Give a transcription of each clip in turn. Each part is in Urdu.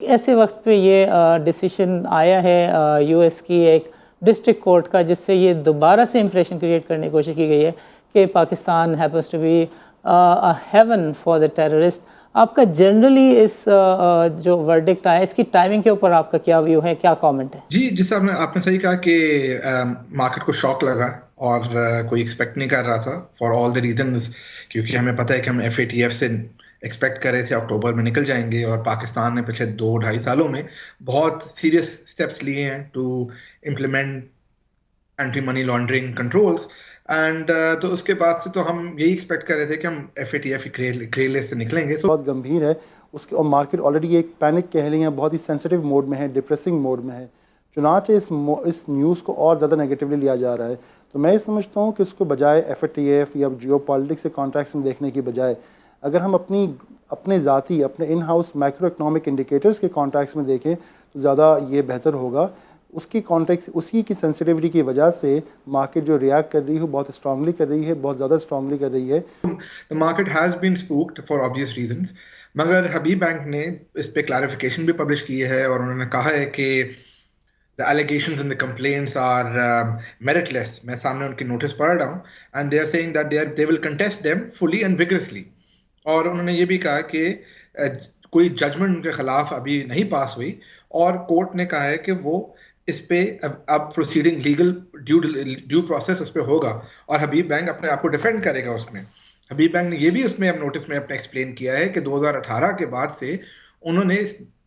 ایسے وقت پہ یہ ڈیسیشن آیا ہے یو ایس کی ایک ڈسٹرکٹ کورٹ کا، جس سے یہ دوبارہ سے امپریشن کریٹ کرنے کی کوشش کی گئی ہے کہ Pakistan happens to be haven for the terrorist. آپ کا جنرلی اس جو ورڈکٹ آیا اس کی ٹائمنگ کے اوپر آپ کا کیا ویو ہے، کیا کامنٹ ہے؟ جی جس آپ نے صحیح کہا کہ مارکیٹ کو شاک لگا اور کوئی ایکسپیکٹ نہیں کر رہا تھا فار آل دی ریزنز، کیونکہ ہمیں پتہ ہے کہ ہم FATF سے ایکسپیکٹ کر رہے تھے اکتوبر میں نکل جائیں گے، اور پاکستان نے پچھلے 2-2.5 سالوں میں بہت سیریس اسٹیپس لیے ہیں to implement anti money laundering controls, and تو اس کے بعد سے تو ہم یہی ایکسپیکٹ کر رہے تھے کہ ہم FATF کی گرے لسٹ سے نکلیں گے. بہت گمبھیر ہے اس کے، اور مارکیٹ آلریڈی ایک پینک کہہ لیں، بہت ہی سینسٹیو موڈ میں ہے، ڈپریسنگ موڈ میں ہے، چنانچہ اس نیوز کو اور زیادہ نیگیٹیولی لیا جا رہا ہے. تو میں یہ سمجھتا ہوں کہ اس کو بجائے FATF یا جیو پالیٹکس کے کانٹیکس میں دیکھنے کی بجائے اگر ہم اپنے ذاتی اپنے in house micro economic indicators کے کانٹیکس میں دیکھیں تو زیادہ یہ بہتر ہوگا. اس کی کانٹیکس اسی کی سینسٹیوٹی کی وجہ سے مارکیٹ جو ریئیکٹ کر رہی ہے بہت اسٹرانگلی کر رہی ہے، بہت زیادہ اسٹرانگلی کر رہی ہے. The market has been spooked for obvious reasons، مگر حبیب بینک نے اس پہ کلیریفیکیشن بھی پبلش کی ہے، اور انہوں نے کہا ہے کہ the allegations and the complaints are meritless. میں سامنے ان کی نوٹس پڑھ رہا ہوں، and they are saying that they will contest them fully and vigorously. اور انہوں نے یہ بھی کہا کہ کوئی ججمنٹ ان کے خلاف ابھی نہیں پاس ہوئی، اور کورٹ نے کہا ہے کہ وہ اس پہ اب پروسیڈنگ لیگل ڈیو پروسیس اس پہ ہوگا، اور حبیب بینک اپنے آپ کو ڈیفینڈ کرے گا. اس میں حبیب بینک نے یہ بھی اس میں اب نوٹس میں اپنے ایکسپلین کیا ہے کہ 2018 کے بعد سے انہوں نے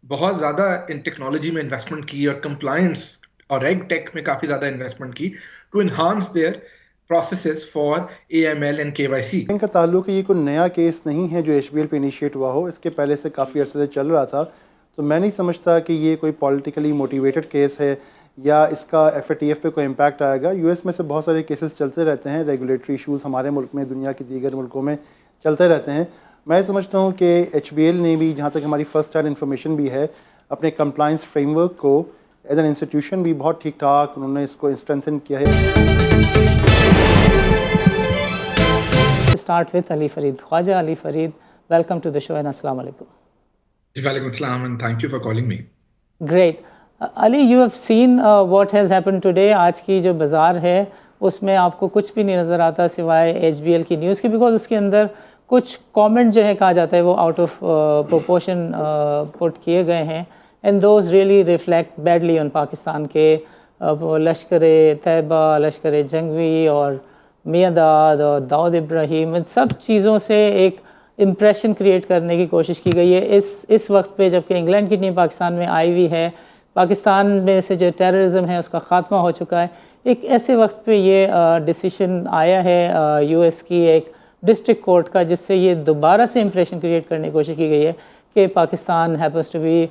بہت زیادہ ان ٹیکنالوجی میں انویسٹمنٹ کی، اور کمپلائنس اور ریگ ٹیک میں کافی زیادہ انویسٹمنٹ کی to enhance their processes for AML and KYC. ان کا تعلق ہے، یہ کوئی نیا کیس نہیں ہے جو HBL پہ انیشیٹ ہوا ہو، اس کے پہلے سے کافی عرصے سے چل رہا تھا. تو میں نہیں سمجھتا کہ یہ کوئی پولیٹیکلی موٹیویٹڈ کیس ہے یا اس کا FATF پہ کوئی امپیکٹ آئے گا. US میں سے بہت سارے کیسز چلتے رہتے ہیں، ریگولیٹری ایشوز ہمارے ملک میں، دنیا کے دیگر ملکوں میں چلتے رہتے ہیں. میں سمجھتا ہوں کہ HBL نے بھی، جہاں تک ہماری فرسٹ ہینڈ انفارمیشن بھی ہے، اپنے کمپلائنس فریم ورک کو ایز این انسٹیٹیوشن بھی بہت ٹھیک ٹھاک انہوں نے اس کو اسٹرینتھن کیا ہے. Start with Ali Farid. Khawaja Ali Farid, welcome to the show and السلام علیکم. وعلیکم السلام and thank you for calling me. Great. Ali, you have seen what has happen today. آج کی جو بازار ہے اس میں آپ کو کچھ بھی نہیں نظر آتا سوائے HBL کی نیوز کی، بیکاز اس کے اندر کچھ کامنٹ جو ہے کہا جاتا ہے وہ آؤٹ آف پروپورشن پٹ کیے گئے ہیں، and those really reflect badly on Pakistan کے لشکر طیبہ، لشکر جنگوی اور میاں داد اور داؤد ابراہیم، ان سب چیزوں سے ایک امپریشن کریٹ کرنے کی کوشش کی گئی ہے اس وقت پہ جب کہ انگلینڈ کی ٹیم پاکستان میں آئی ہوئی ہے. پاکستان میں سے جو ٹیررزم ہے اس کا خاتمہ ہو چکا ہے. ایک ایسے وقت پہ یہ ڈیسیشن آیا ہے یو ایس کی ایک ڈسٹرکٹ کورٹ کا، جس سے یہ دوبارہ سے امپریشن کریٹ کرنے کی کوشش کی گئی ہے کہ Pakistan happens to be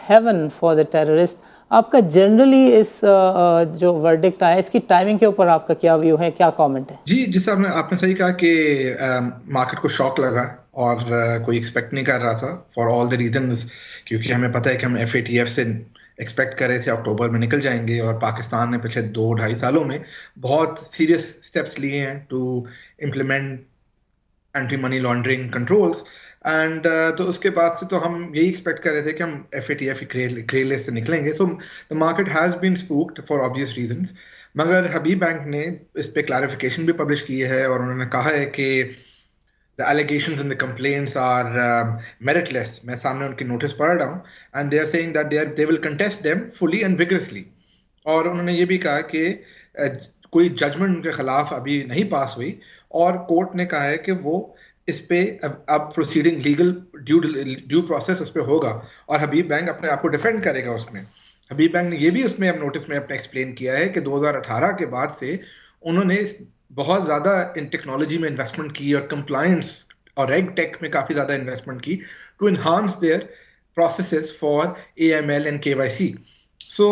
haven for the terrorist. آپ کا جنرلی اس جو ورڈکٹ آیا اس کی ٹائمنگ کے اوپر آپ کا کیا ویو ہے، کیا کامنٹ ہے؟ جی جس آپ نے صحیح کہا کہ مارکیٹ کو شاک لگا اور کوئی ایکسپیکٹ نہیں کر رہا تھا فار آل دی ریزنز، کیونکہ ہمیں پتہ ہے کہ ہم FATF سے ایکسپیکٹ کر رہے تھے اکتوبر میں نکل جائیں گے، اور پاکستان نے پچھلے 2-2.5 سالوں میں بہت سیریس اسٹیپس لیے ہیں to implement anti money laundering controls, and تو اس کے بعد سے تو ہم یہی ایکسپیکٹ کر رہے تھے کہ ہم FATF کی گرے لسٹ سے نکلیں گے. So the market has been spooked for obvious reasons, مگر حبیب بینک نے اس پہ کلیریفیکیشن بھی پبلش کی ہے، اور انہوں نے کہا ہے کہ the allegations and the complaints are meritless. میں سامنے ان کی نوٹس پڑھ رہا ہوں، and they are saying that they will contest them fully and vigorously. اور انہوں نے یہ بھی کہا کہ کوئی ججمنٹ ان کے خلاف ابھی نہیں پاس ہوئی، اور کورٹ نے کہا ہے کہ وہ اس پہ اب پروسیڈنگ لیگل ڈیو پروسیس اس پہ ہوگا، اور حبیب بینک اپنے آپ کو ڈیفینڈ کرے گا. اس میں حبیب بینک نے یہ بھی اس میں اب نوٹس میں اپنے ایکسپلین کیا ہے کہ 2018 کے بعد سے انہوں نے بہت زیادہ ان ٹیکنالوجی میں انویسٹمنٹ کی، اور کمپلائنس اور ریگ ٹیک میں کافی زیادہ انویسٹمنٹ کی to enhance their processes for AML and KYC. So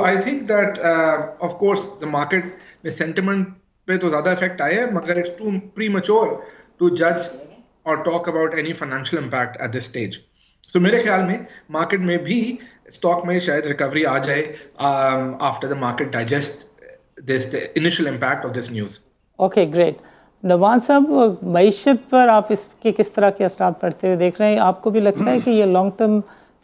I think that of course the market میں سینٹیمنٹ پہ تو زیادہ افیکٹ آیا ہے، مگر اٹس ٹو پریمیچور ٹو جج اور talk about any financial impact at this stage. So میرے خیال میں مارکیٹ میں بھی اسٹاک میں شاید ریکوری آ جائے after the market digest this the initial impact of this news. Okay great. نوان صاحب، معیشت پر آپ اس کے کس طرح کے اثرات پڑتے ہوئے دیکھ رہے ہیں؟ آپ کو بھی لگتا ہے کہ یہ long term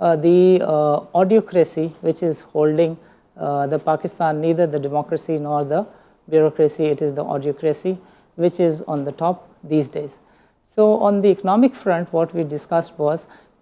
the autocracy which is holding the Pakistan, neither the democracy nor the bureaucracy, it is the autocracy which is on the top these days. So on the economic front what we discussed was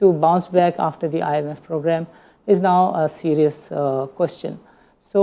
to bounce back after the IMF program is now a serious question. So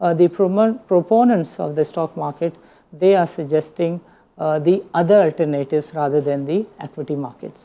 the proponents of the stock market, they are suggesting the other alternatives rather than the equity markets.